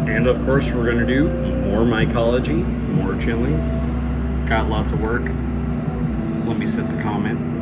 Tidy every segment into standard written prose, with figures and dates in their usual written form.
And of course, we're going to do more mycology, more chilling. Got lots of work. Let me set the comment.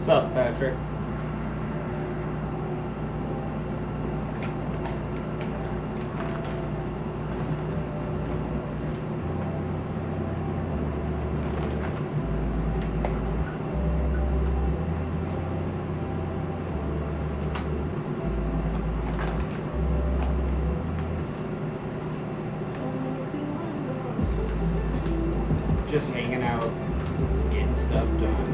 What's up, Patrick? Just hanging out, getting stuff done.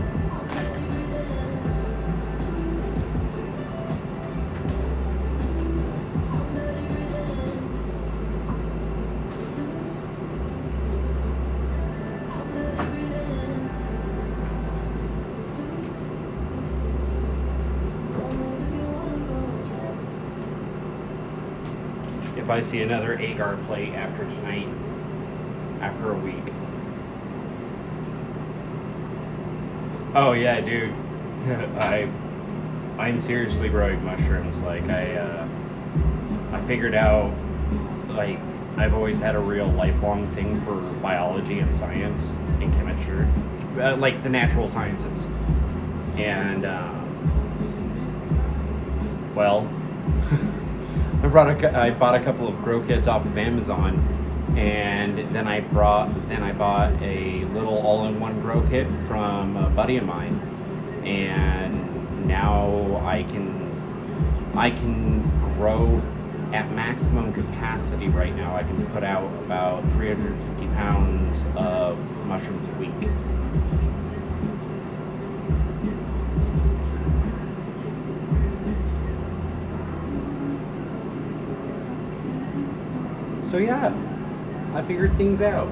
If I see another agar plate after tonight, after a week. Oh yeah, dude. I'm seriously growing mushrooms. Like I figured out, like, I've always had a real lifelong thing for biology and science and chemistry, like the natural sciences. And well, I bought a couple of grow kits off of Amazon, and then I bought a little all-in-one grow kit from a buddy of mine, and now I can grow at maximum capacity right now. I can put out about 350 pounds of mushrooms a week. So yeah, I figured things out.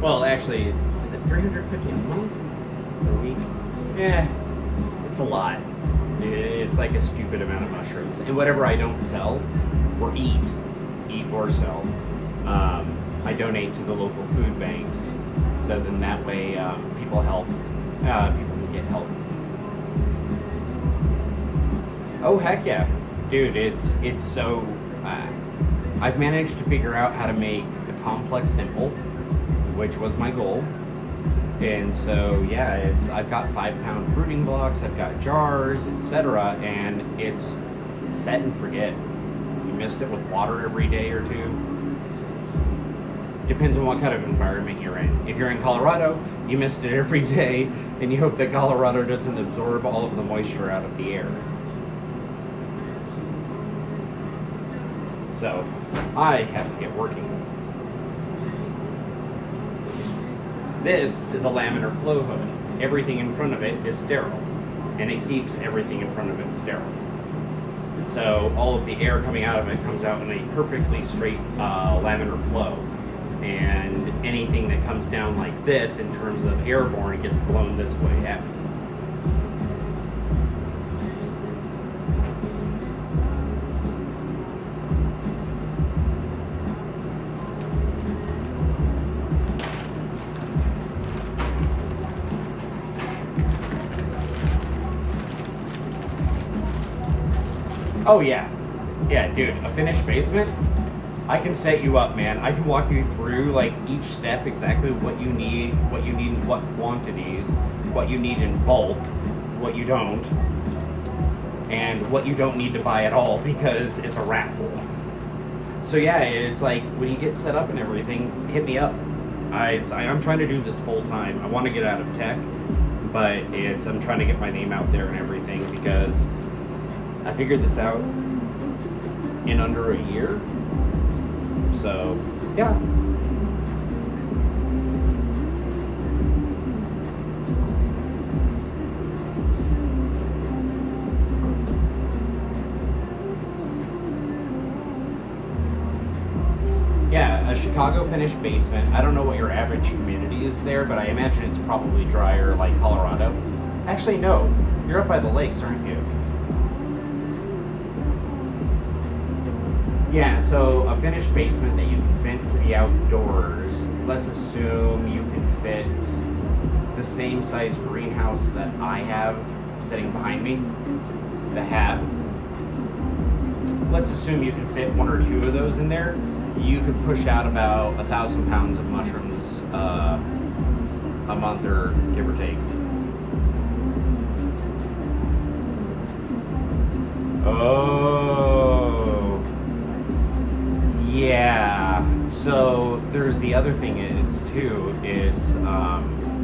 Well, actually, is it 350 a month or a week? Yeah, it's a lot. It's like a stupid amount of mushrooms. And whatever I don't sell or eat or sell, I donate to the local food banks. So then that way people can get help. Oh heck yeah, dude! It's so. I've managed to figure out how to make the complex simple, which was my goal. And so yeah, I've got 5-pound fruiting blocks, I've got jars, etc., and it's set and forget. You mist it with water every day or two. Depends on what kind of environment you're in. If you're in Colorado, you mist it every day, and you hope that Colorado doesn't absorb all of the moisture out of the air. So I have to get working. This is a laminar flow hood. Everything in front of it is sterile, and it keeps everything in front of it sterile. So all of the air coming out of it comes out in a perfectly straight laminar flow, and anything that comes down like this in terms of airborne gets blown this way out. Oh yeah, dude, a finished basement, I can set you up, man. I can walk you through like each step, exactly what you need in what quantities, what you need in bulk, what you don't, and what you don't need to buy at all because it's a rat hole. So yeah, it's like when you get set up and everything, hit me up. I'm trying to do this full time. I want to get out of tech, but I'm trying to get my name out there and everything because I figured this out in under a year. So, yeah. Yeah, a Chicago finished basement. I don't know what your average humidity is there, but I imagine it's probably drier like Colorado. Actually, no. You're up by the lakes, aren't you? Yeah, so a finished basement that you can vent to the outdoors, let's assume you can fit the same size greenhouse that I have sitting behind me, the Hab. Let's assume you can fit 1 or 2 of those in there. You could push out about 1,000 pounds of mushrooms a month or give or take. Oh, yeah. So there's the other thing is too. It's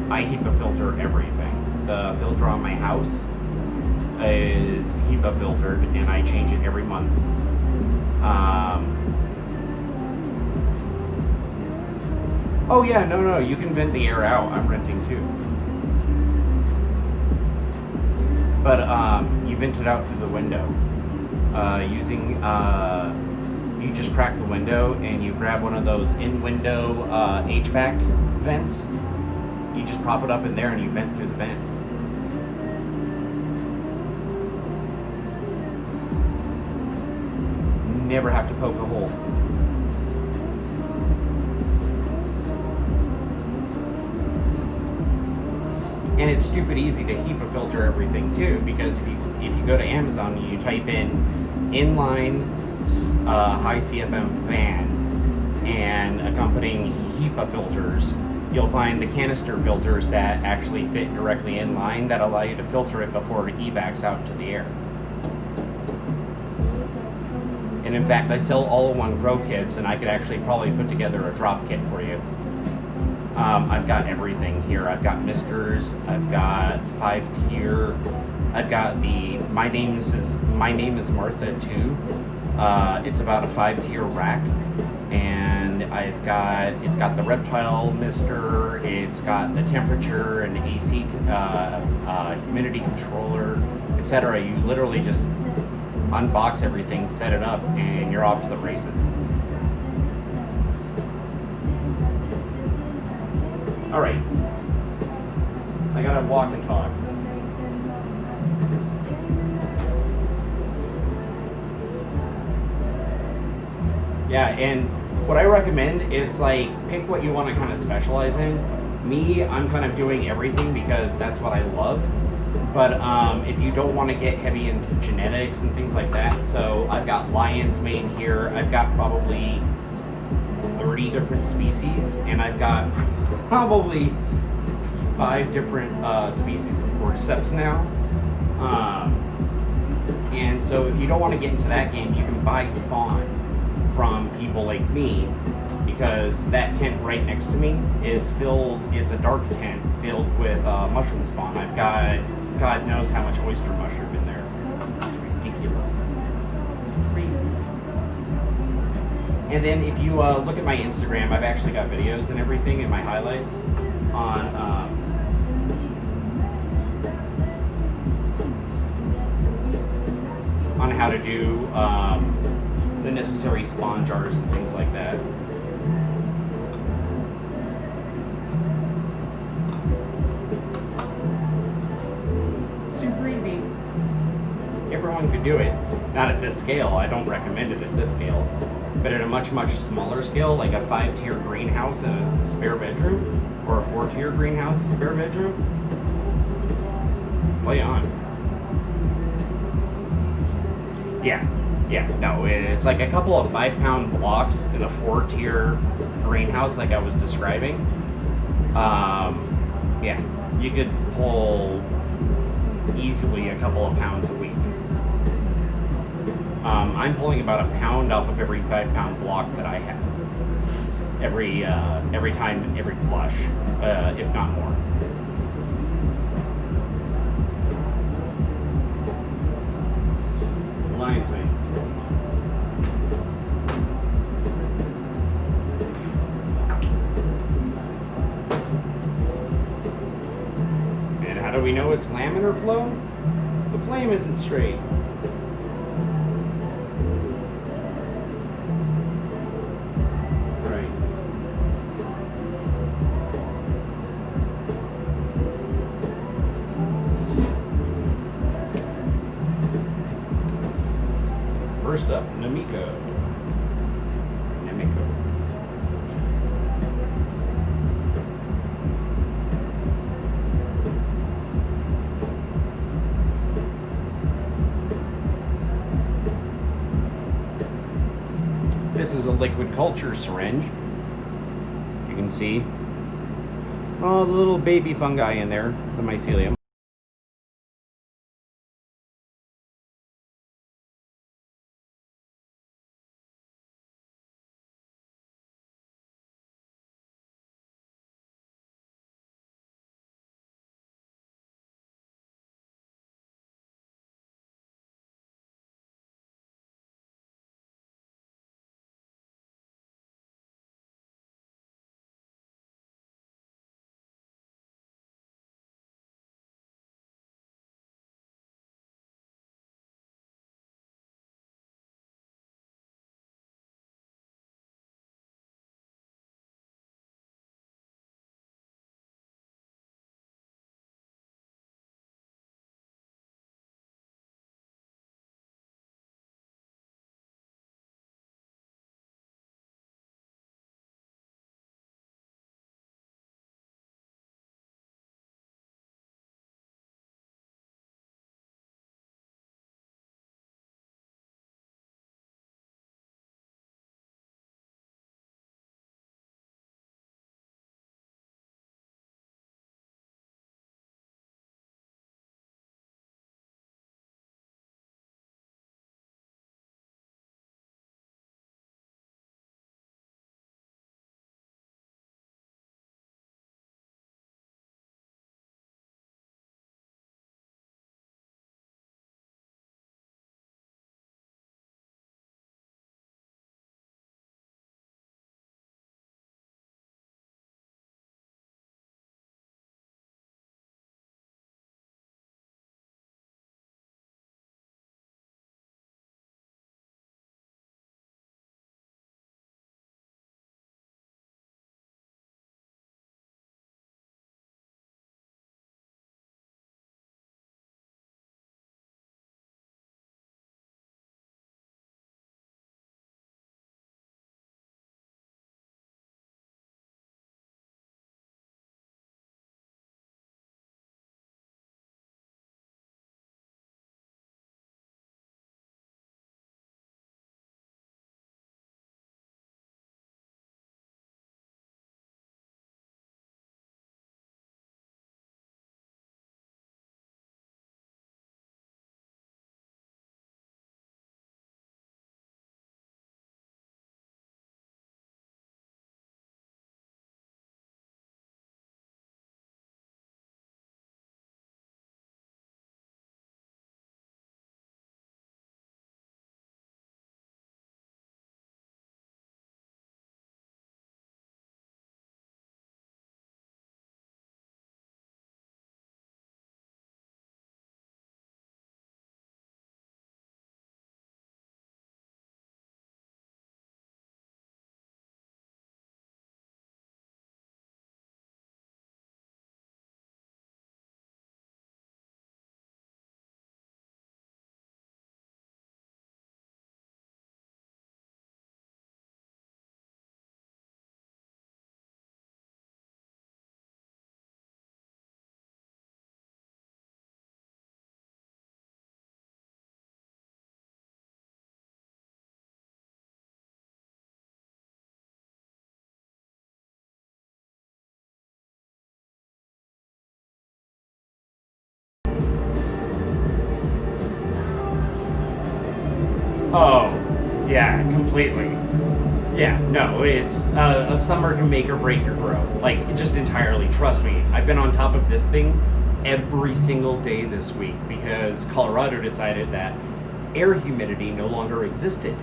I HEPA filter everything. The filter on my house is HEPA filtered, and I change it every month. Oh yeah, no, you can vent the air out. I'm renting too. But you vent it out through the window using. You just crack the window and you grab one of those in-window HVAC vents. You just pop it up in there and you vent through the vent. Never have to poke a hole. And it's stupid easy to HEPA filter everything too, because if you go to Amazon and you type in inline high CFM fan and accompanying HEPA filters, you'll find the canister filters that actually fit directly in line that allow you to filter it before it evacs out to the air. And in fact, I sell all-in-one grow kits, and I could actually probably put together a drop kit for you. I've got everything here. I've got misters. I've got 5-tier. I've got the my name is Martha too. It's about a 5-tier rack, and it's got the reptile mister. It's got the temperature and AC, humidity controller, etc. You literally just unbox everything, set it up, and you're off to the races. All right, I gotta walk and talk. Yeah, and what I recommend is like pick what you want to kind of specialize in. Me, I'm kind of doing everything because that's what I love. But if you don't want to get heavy into genetics and things like that, so I've got lion's mane here. I've got probably 30 different species, and I've got probably 5 different species of cordyceps now. And so if you don't want to get into that game, you can buy spawn from people like me, because that tent right next to me is filled, it's a dark tent filled with mushroom spawn. I've got God knows how much oyster mushroom in there. It's ridiculous. It's crazy. And then if you look at my Instagram, I've actually got videos and everything in my highlights on how to do the necessary spawn jars and things like that. Super easy. Everyone could do it. Not at this scale. I don't recommend it at this scale. But at a much, much smaller scale, like a 5-tier greenhouse and a spare bedroom, or a 4-tier greenhouse, spare bedroom, play on. Yeah, no, it's like a couple of 5-pound blocks in a 4-tier greenhouse like I was describing. Yeah, you could pull easily a couple of pounds a week. I'm pulling about a pound off of every 5-pound block that I have. Every time, every flush, if not more. Lion's mane. And how do we know it's laminar flow? The flame isn't straight. First up, Namiko. This is a liquid culture syringe. You can see all the little baby fungi in there, the mycelium. Oh, yeah, completely. Yeah, no, it's a summer can make or break your grow. Like, just entirely. Trust me. I've been on top of this thing every single day this week because Colorado decided that air humidity no longer existed.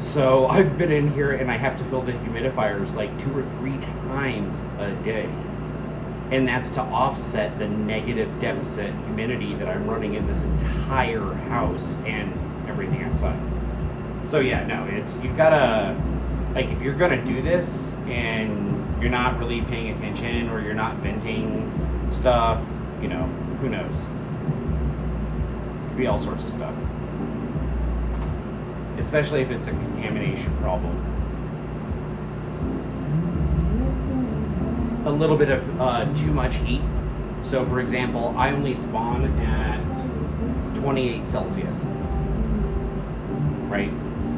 So I've been in here and I have to fill the humidifiers like 2 or 3 times a day. And that's to offset the negative deficit humidity that I'm running in this entire house and everything outside. So yeah, no, it's you've gotta like if you're gonna do this and you're not really paying attention or you're not venting stuff, who knows? Could be all sorts of stuff. Especially if it's a contamination problem. A little bit of too much heat. So for example, I only spawn at 28 Celsius. Right?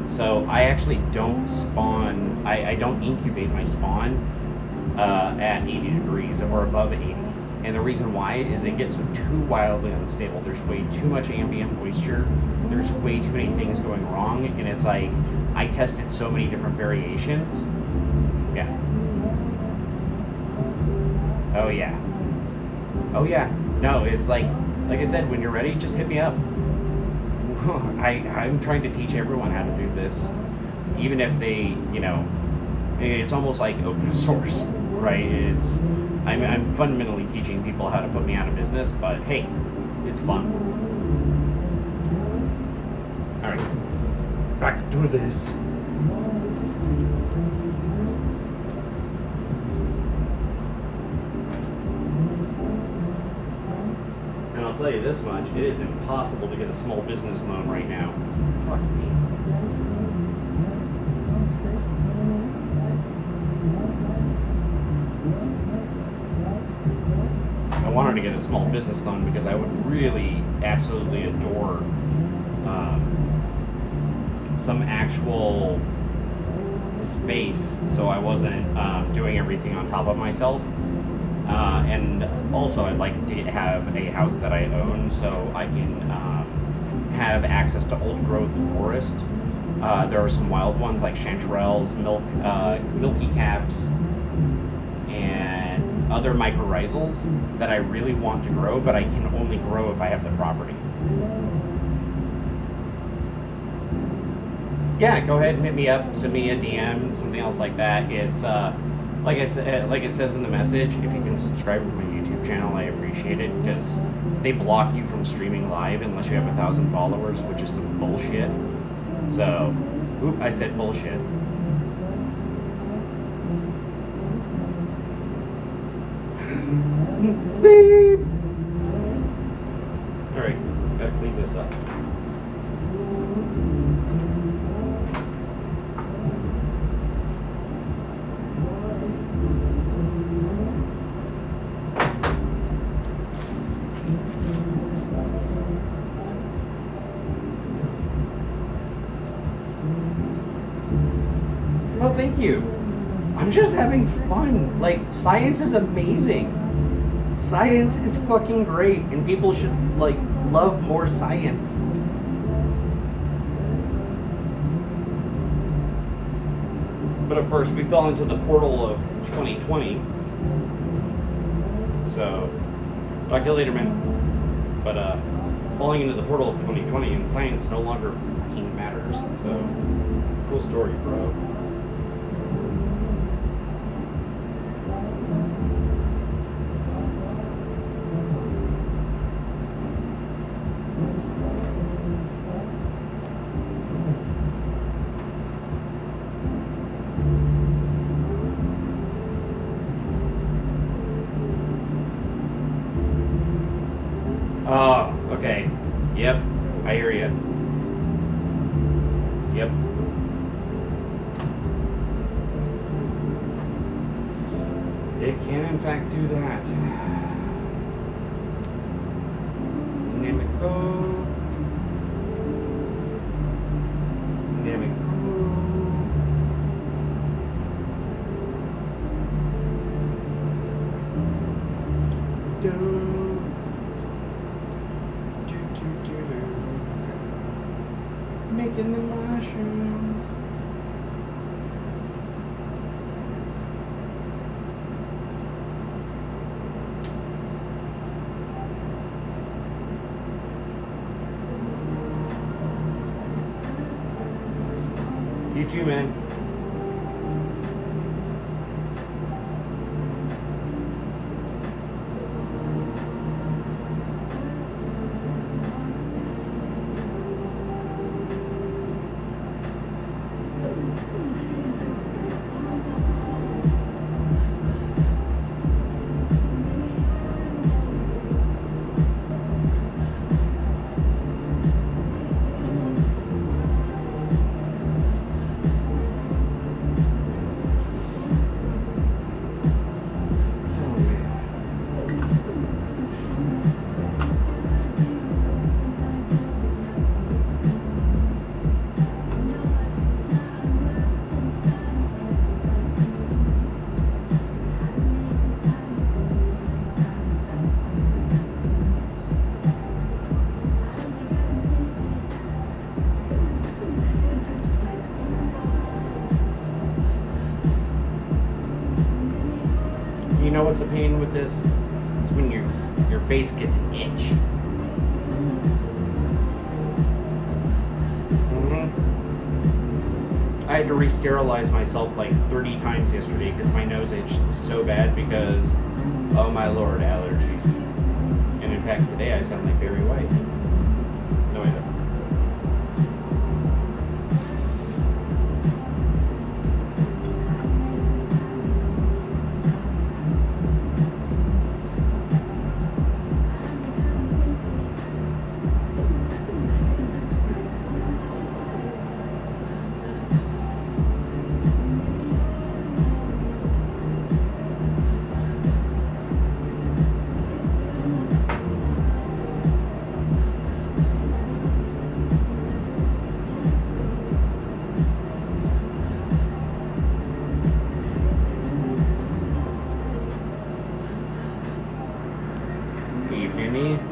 So I actually don't spawn, I don't incubate my spawn at 80 degrees or above 80. And the reason why is it gets too wildly unstable. There's way too much ambient moisture. There's way too many things going wrong. And it's like, I tested so many different variations. Yeah. Oh, yeah. Oh, yeah. No, it's like I said, when you're ready, just hit me up. I'm trying to teach everyone how to do this. Even if they, it's almost like open source, right? I'm fundamentally teaching people how to put me out of business, but hey, it's fun. All right, back to this. And I'll tell you this much, it is impossible to get a small business loan right now. Fuck me. I wanted to get a small business loan because I would really absolutely adore some actual space, so I wasn't doing everything on top of myself. And also, I'd like to have a house that I own so I can have access to old growth forest. There are some wild ones like chanterelles, milky caps, and other mycorrhizals that I really want to grow, but I can only grow if I have the property. Yeah, go ahead and hit me up, send me a DM, something else like that. It's like I said, like it says in the message, if you can subscribe to my YouTube channel, I appreciate it, because they block you from streaming live unless you have 1,000 followers, which is some bullshit. So, oop, I said bullshit. Beep. All right, gotta clean this up. Well, thank you. I'm just having fun. Like, science is amazing. Science is fucking great, and people should, like, love more science. But of course, we fell into the portal of 2020. So, talk to you later, man. But, falling into the portal of 2020 and science no longer fucking matters. So, cool story, bro. Oh, okay. Yep, I hear you. Yep. It can, in fact, do that. Namico. Making the mushrooms. You too, man. pain with this? It's when your face gets an itch. I had to re-sterilize myself like 30 times yesterday because my nose itched so bad because, oh my lord, allergies. And in fact, today I sound like Barry White. No, I don't.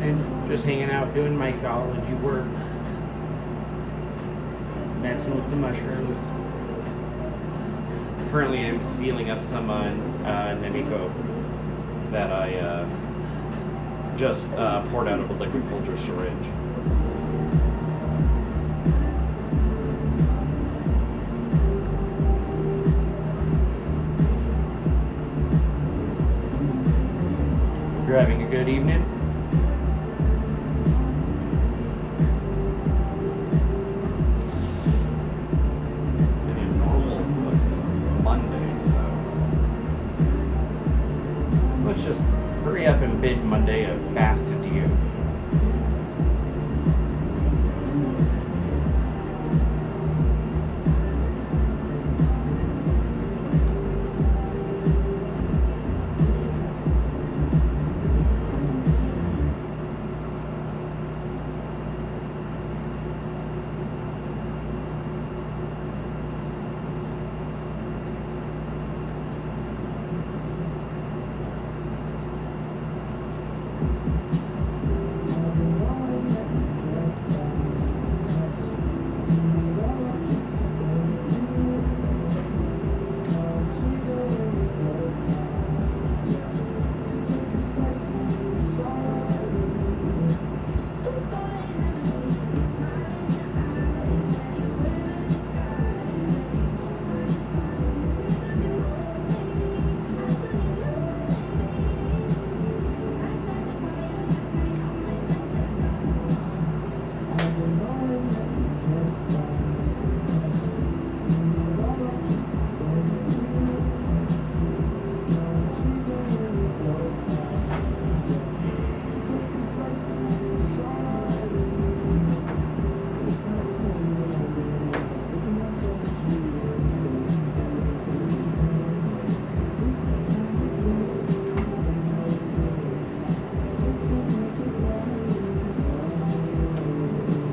And just hanging out doing mycology work, messing with the mushrooms. Currently I'm sealing up some Nemico that I just poured out of a liquid culture syringe. You're having a good evening? Just hurry up and bid Monday a fast adieu.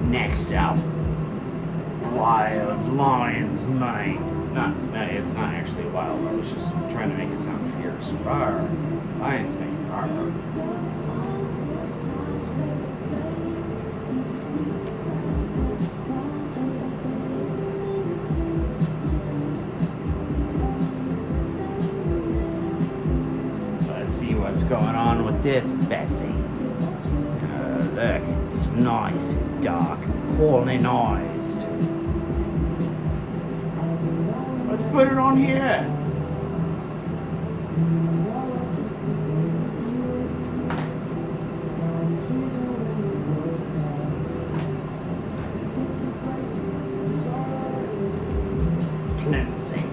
Next up, Wild Lion's Mane. It's not actually wild. I was just trying to make it sound fierce. Rawr. Lion's Mane. Rawr. Let's see what's going on with this Bessie. Look, it's nice and dark, colonized. Let's put it on here. Cleansing.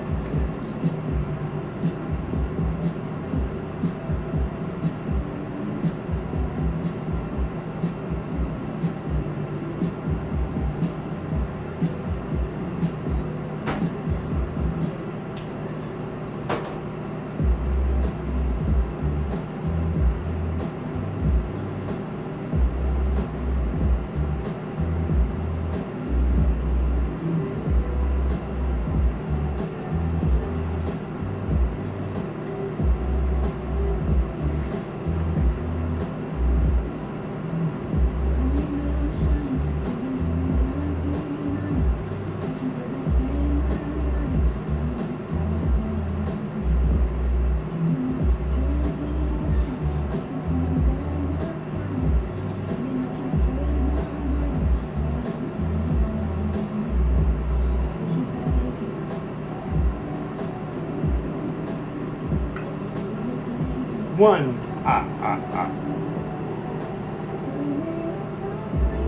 1,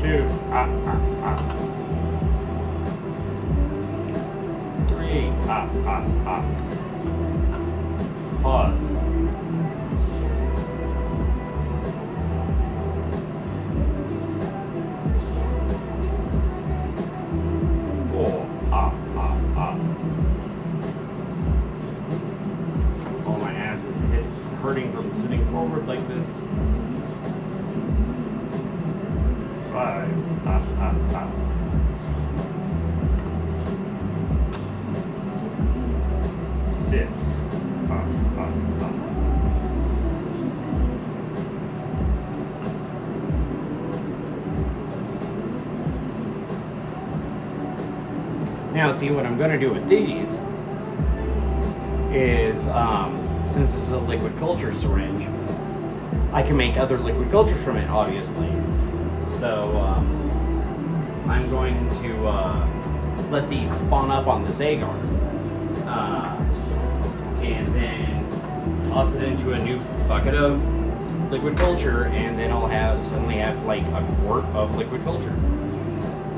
2, 3, pause. 4, Oh, my ass is hurting from sitting forward like this. 5, 6, Now, see, what I'm going to do with these is, since this is a liquid culture syringe, I can make other liquid cultures from it, obviously. So, I'm going to let these spawn up on this agar, and then toss it into a new bucket of liquid culture, and then I'll suddenly have like a quart of liquid culture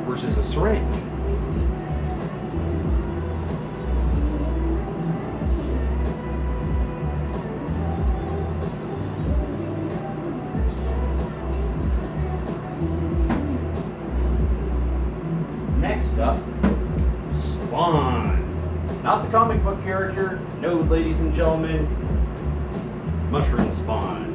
versus a syringe. Next up, Spawn. Not the comic book character, no, ladies and gentlemen, Mushroom Spawn.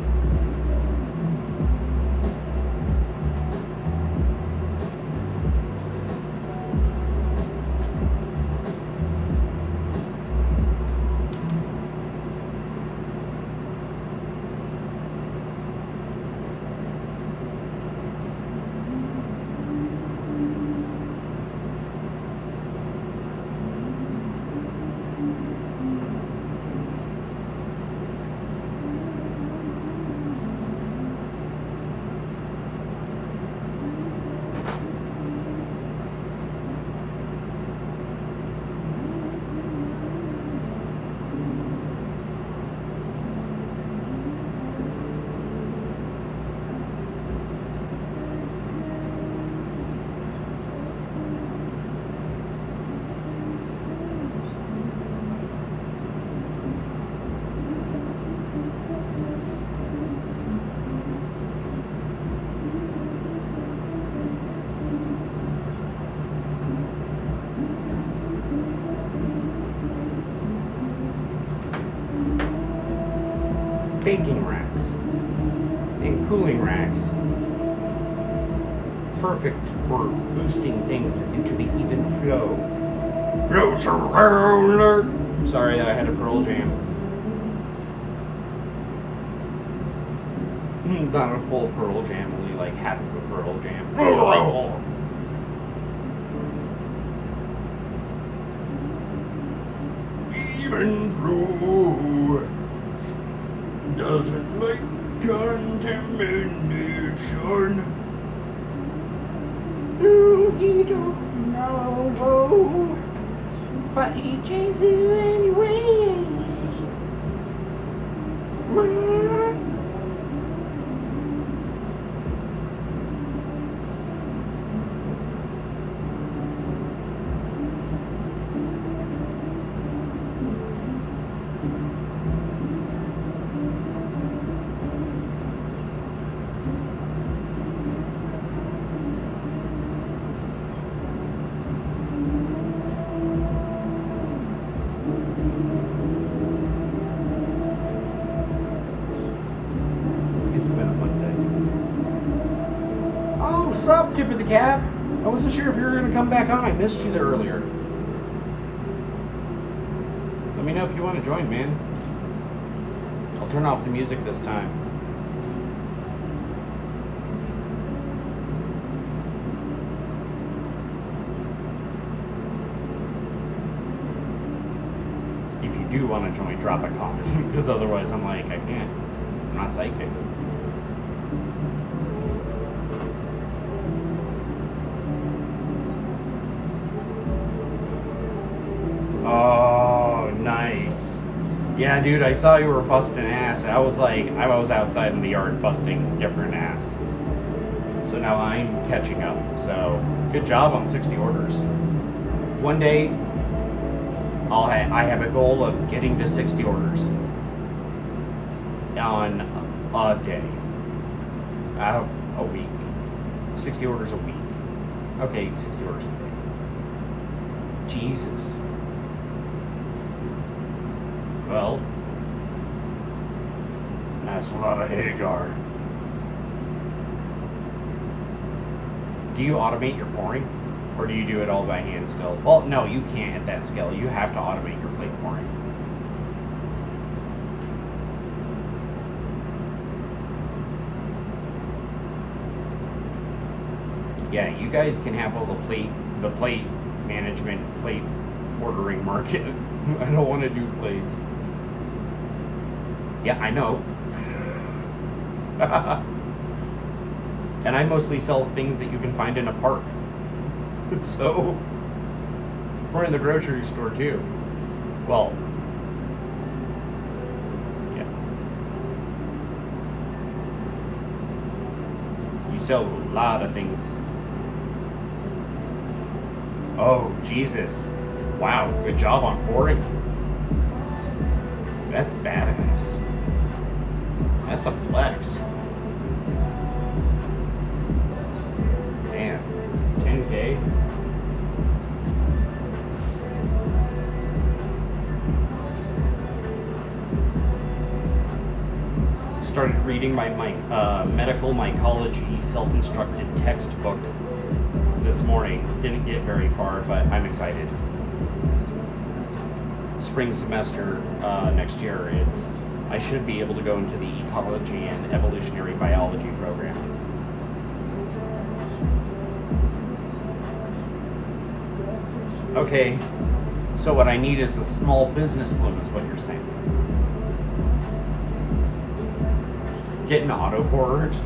Baking racks and cooling racks, perfect for boosting things into the even flow. Floats around. Sorry, I had a Pearl Jam. Not a full Pearl Jam, only like half of a Pearl Jam. Even through doesn't like contamination. He don't know, but he chases anyway. Sup, tip of the cap. I wasn't sure if you were going to come back on. I missed you there earlier. Let me know if you want to join, man. I'll turn off the music this time. If you do want to join, drop a comment. Because otherwise I'm like, I can't. I'm not psychic. Oh, nice. Yeah, dude, I saw you were busting ass. I was outside in the yard busting different ass. So now I'm catching up. So good job on 60 orders. One day, I have a goal of getting to 60 orders on a day, a week. 60 orders a week. Okay, 60 orders a day. Jesus. Well, that's a lot of agar. Do you automate your pouring? Or do you do it all by hand still? Well, no, you can't at that scale. You have to automate your plate pouring. Yeah, you guys can have all the plate management, plate ordering market. I don't want to do plates. Yeah, I know. And I mostly sell things that you can find in a park. So, or in the grocery store too. Well, yeah. You sell a lot of things. Oh, Jesus. Wow, good job on pouring. That's badass. That's a flex. Damn. 10K? Started reading my medical mycology self-instructed textbook this morning. Didn't get very far, but I'm excited. Spring semester next year, I should be able to go into the ecology and evolutionary biology program. Okay, so what I need is a small business loan, is what you're saying. Getting auto pourers.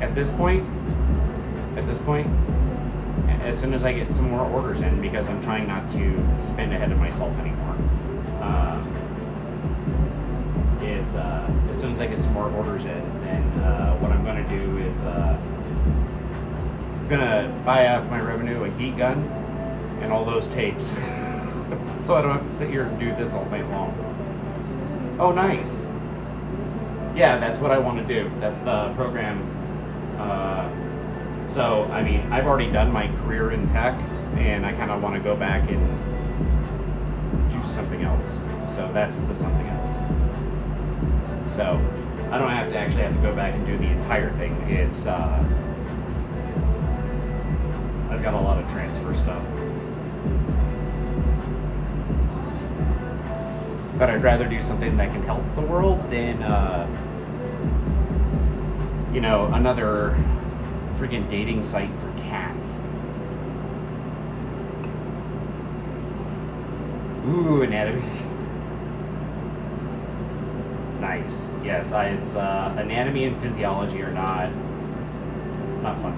At this point, as soon as I get some more orders in, because I'm trying not to spend ahead of myself anymore. As soon as I get some more orders in, then what I'm going to do is I'm going to buy off my revenue a heat gun and all those tapes, so I don't have to sit here and do this all night long. Oh, nice. Yeah, that's what I want to do. That's the program. So, I mean, I've already done my career in tech, and I kind of want to go back and do something else. So that's the something else. So I don't have to go back and do the entire thing. It's I've got a lot of transfer stuff. But I'd rather do something that can help the world than another freaking dating site for cats. Ooh, anatomy. Nice. Yes, it's anatomy and physiology are not fun.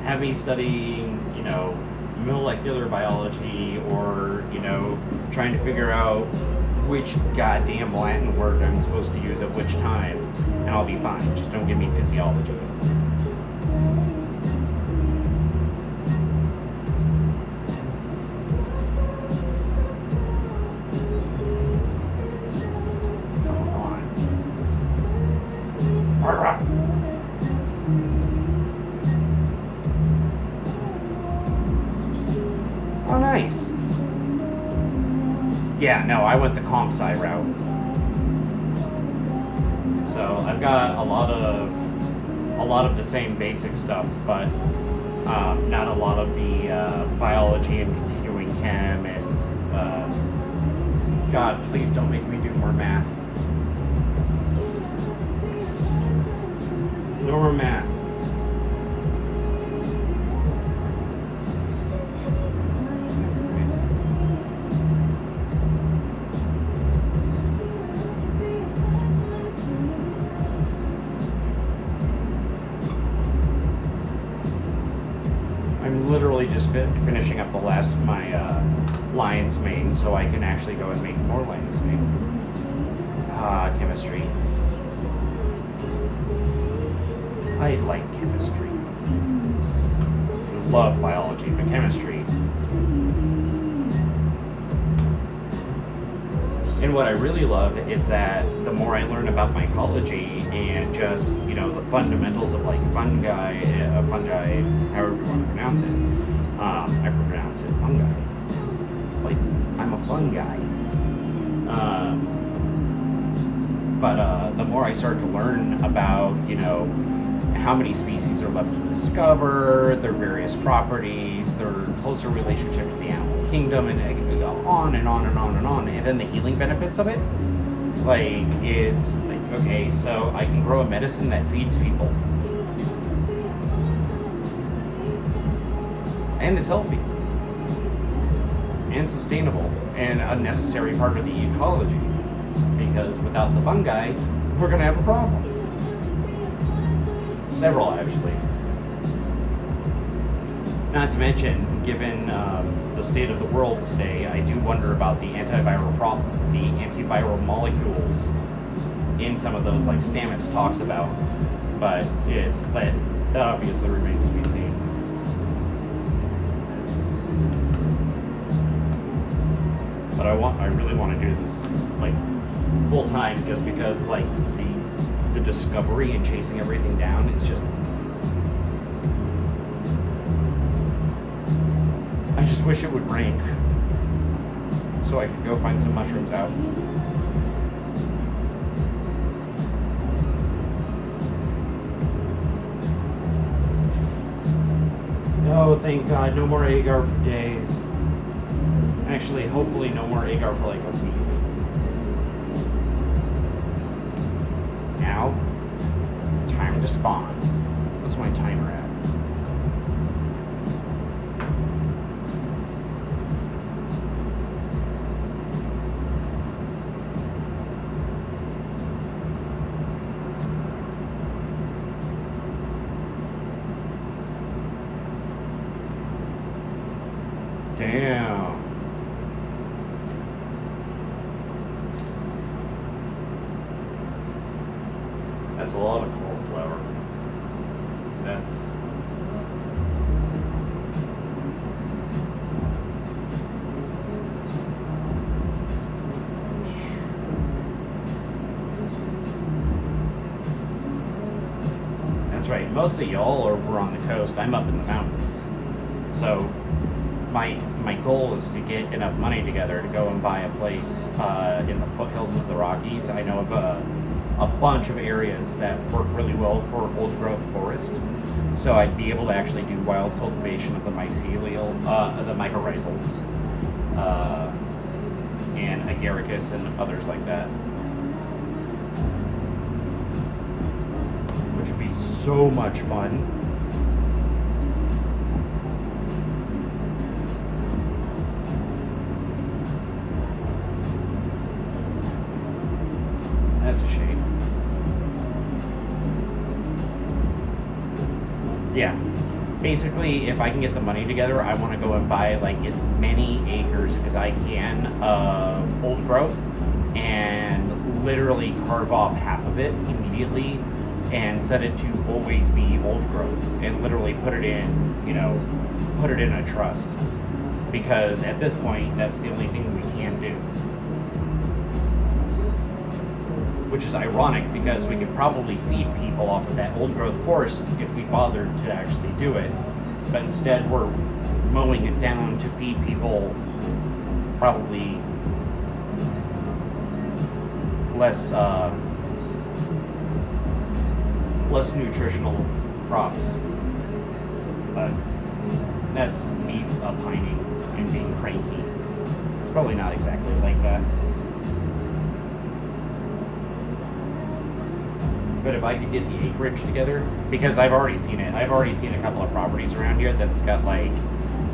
Have me studying, molecular biology, or trying to figure out which goddamn Latin word I'm supposed to use at which time, and I'll be fine. Just don't give me physiology. Come on. Oh, nice. Yeah, no, I went the comp sci route. So I've got a lot of the same basic stuff, but not a lot of the biology and continuing chem and God, please don't make me do more math. No more math. literally just finishing up the last of my lion's mane so I can actually go and make more lion's mane. Chemistry. I like chemistry. I love biology, but chemistry. And what I really love is that the more I learn about mycology and just, you know, the fundamentals of like fungi, however you want to pronounce it, I pronounce it fungi. Like, I'm a fun guy. But the more I start to learn about, you know, how many species are left to discover, their various properties, their closer relationship to the animal kingdom, and it can go on and on and on and on. And then the healing benefits of it, like, it's like, okay, so I can grow a medicine that feeds people. And it's healthy. And sustainable. And a necessary part of the ecology. Because without the fungi, we're going to have a problem. Several, actually. Not to mention, given the state of the world today, I do wonder about the antiviral molecules in some of those, like Stamets talks about. But it's that obviously remains to be seen. But I really want to do this like full time, just because like the discovery and chasing everything down is just, I just wish it would rain so I could go find some mushrooms out. Oh, thank God, no more agar for days. Actually, hopefully no more agar for like a week. Now, time to spawn. What's my timer at? Damn. That's a lot of cauliflower. That's... That's right. Most of y'all are over on the coast. I'm up in the mountains. So my goal is to get enough money together to go and buy a place in the foothills of the Rockies. I know of a bunch of areas that work really well for old growth forest, so I'd be able to actually do wild cultivation of the mycelial, the mycorrhizals, and agaricus and others like that, which would be so much fun. That's a shame. Yeah, basically, if I can get the money together, I want to go and buy like as many acres as I can of old growth and literally carve off half of it immediately and set it to always be old growth and literally put it in, you know, put it in a trust, because at this point that's the only thing we can do. Which is ironic, because we could probably feed people off of that old growth forest if we bothered to actually do it, but instead we're mowing it down to feed people probably less nutritional crops. But that's me opining and being cranky. It's probably not exactly like that. But if I could get the acreage together, because I've already seen it. I've already seen a couple of properties around here that's got like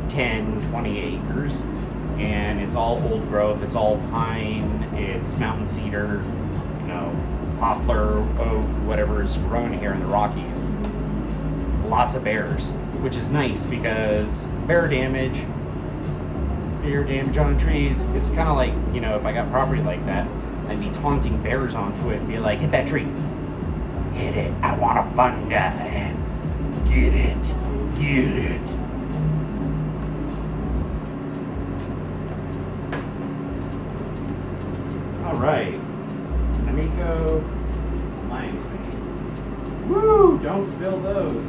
10, 20 acres, and it's all old growth, it's all pine, it's mountain cedar, you know, poplar, oak, whatever is grown here in the Rockies. Lots of bears. which is nice because bear damage on trees, it's kind of like, you know, if I got property like that, I'd be taunting bears onto it and be like, hit that tree. Hit it. I want a fungi. Get it. Get it. Alright. Amico Lion's Mane. Woo! Don't spill those.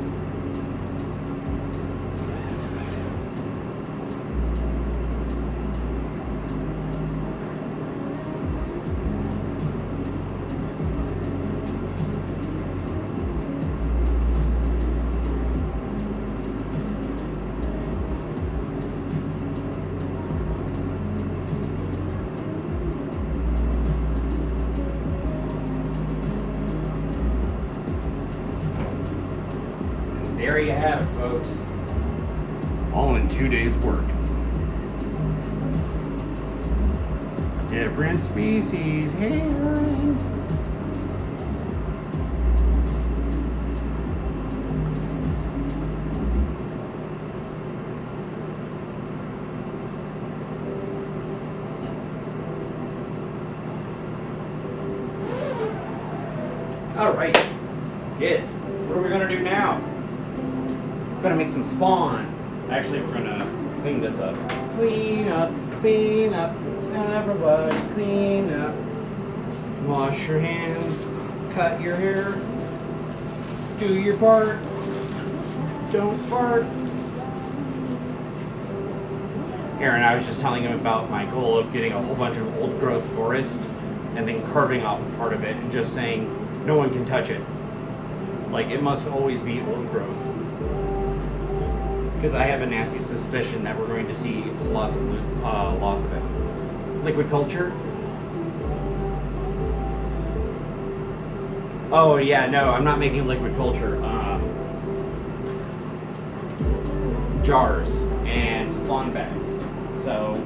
There you have it, folks. All in 2 days' work. Different species heron. All right, kids, what are we gonna do now? Gonna make some spawn. Actually, we're gonna clean this up. Clean up, everybody, clean up. Wash your hands, cut your hair, do your part, don't fart. Aaron, I was just telling him about my goal of getting a whole bunch of old growth forest and then carving off a part of it and just saying no one can touch it. Like, it must always be old growth. Because I have a nasty suspicion that we're going to see lots of loss of it. Liquid culture. Oh yeah, no, I'm not making liquid culture. Jars and spawn bags. So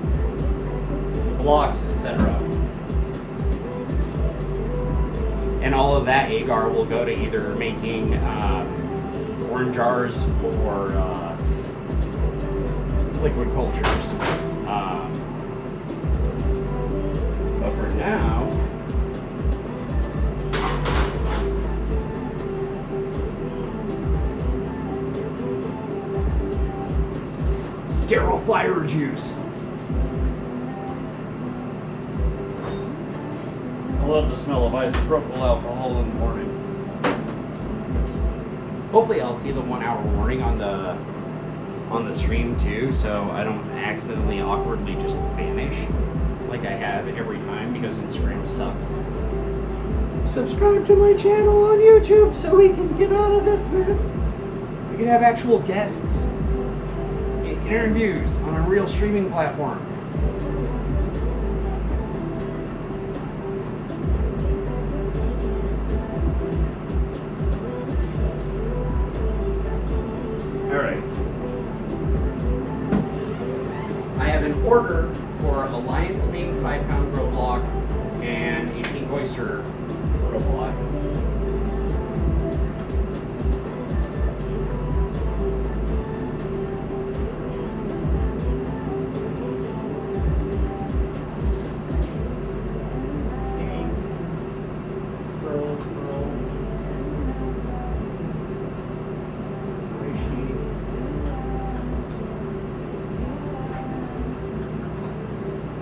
blocks, etc. And all of that agar will go to either making corn jars or liquid cultures. But for now, sterile fire juice. I love the smell of isopropyl alcohol in the morning. Hopefully I'll see the 1 hour warning on the stream too, so I don't accidentally awkwardly just vanish like I have every time because Instagram sucks. Subscribe to my channel on YouTube so we can get out of this mess. We can have actual guests, interviews on a real streaming platform. Alright. I have an order for a lion's mane 5-pound grow block and a pink oyster grow block.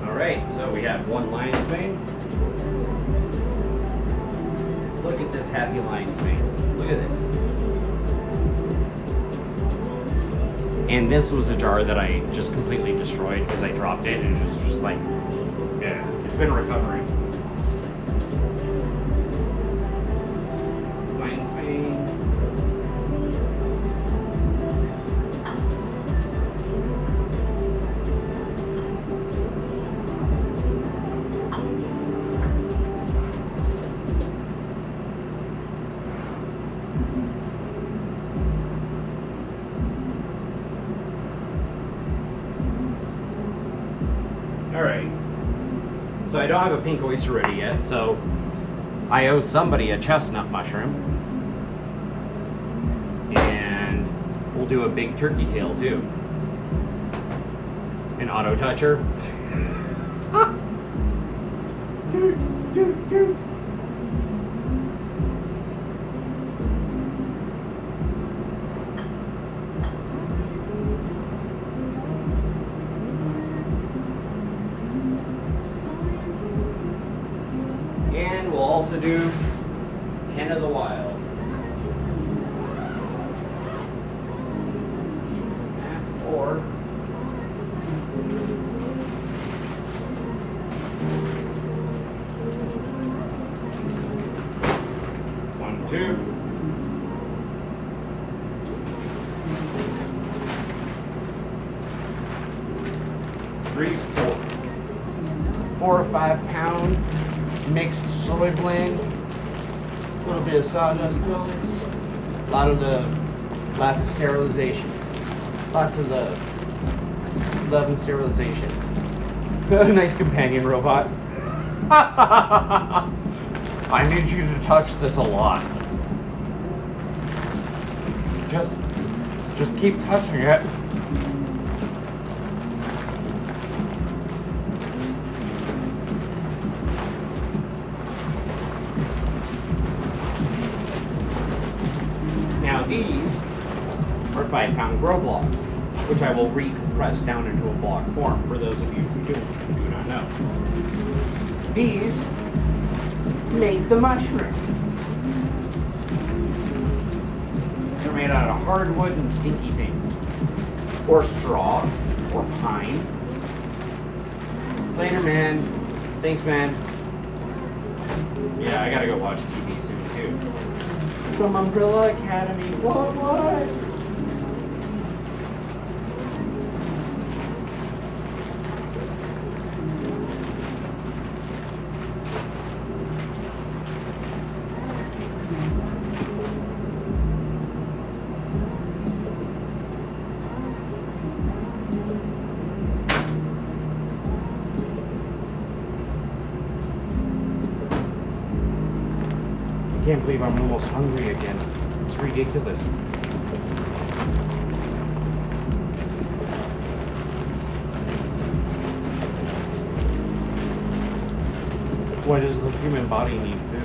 Alright, so we have one lion's mane. Look at this happy lion's mane. Look at this. And this was a jar that I just completely destroyed because I dropped it and it was just like, yeah, it's been recovering. Lion's mane. Alright, so I don't have a pink oyster ready yet, so I owe somebody a chestnut mushroom. And We'll do a big turkey tail too. An auto toucher. Dude. And we'll also do Hen of the Wild. That's 4. One, 2. 3, 4. 4 or 5 pound mixed soy blend, a little bit of sawdust pellets, lots of sterilization, lots of love and sterilization. A nice companion robot. I need you to touch this a lot. Just keep touching it. These are 5 pound grow blocks, which I will recompress down into a block form for those of you who do not know. These make the mushrooms. They're made out of hardwood and stinky things, or straw, or pine. Later, man. Thanks, man. Yeah, I gotta go watch TV soon, too. Some Umbrella Academy. What? I can't believe I'm almost hungry again. It's ridiculous. Why does the human body need food?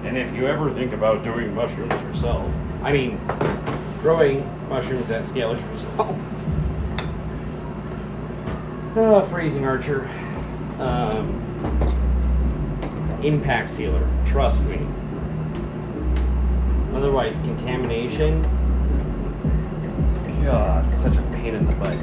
And if you ever think about doing mushrooms yourself, I mean, growing mushrooms at scale yourself. Freezing Archer. Impact sealer, trust me. Otherwise, contamination. God, it's such a pain in the butt.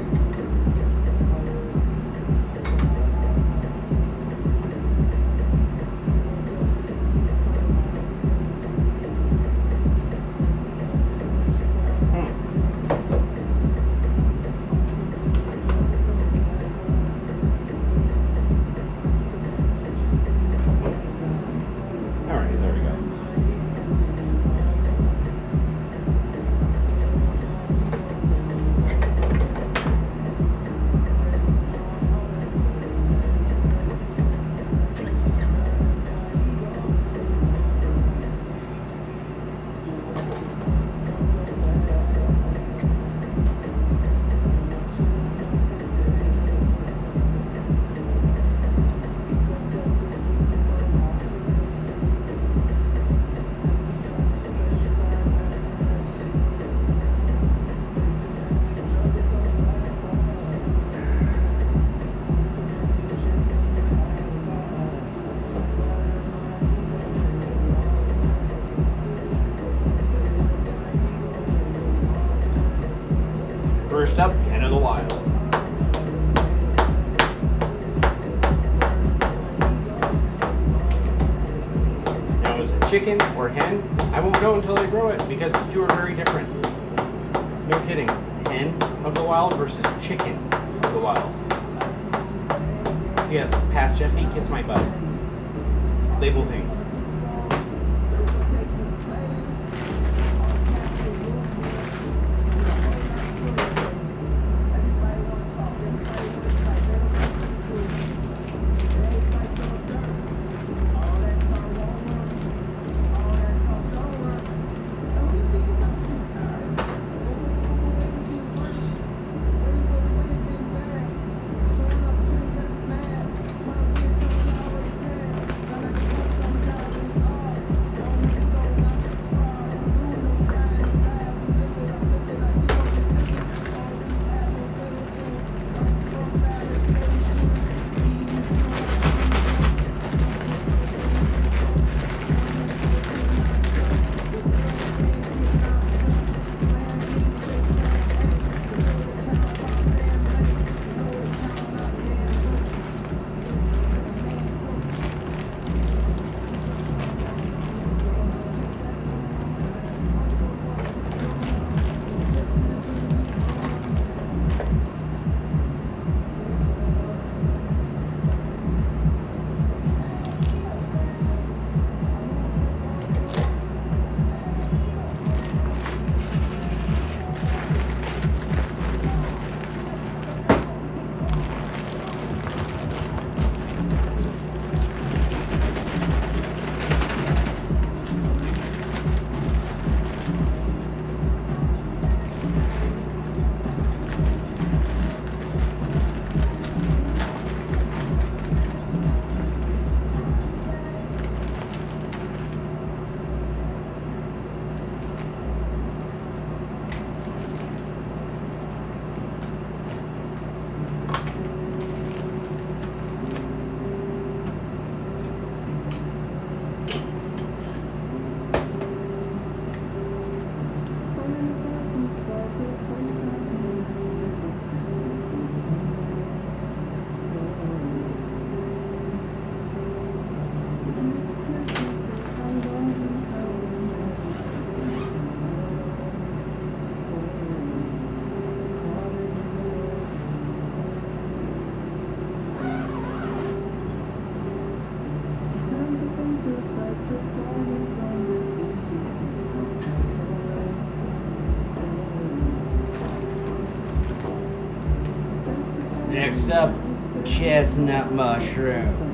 is a chicken or hen, I won't know until I grow it because the two are very different. No kidding. Hen of the wild versus chicken of the wild. Yes, pass Jesse, kiss my butt. Label things. Next up, chestnut mushroom.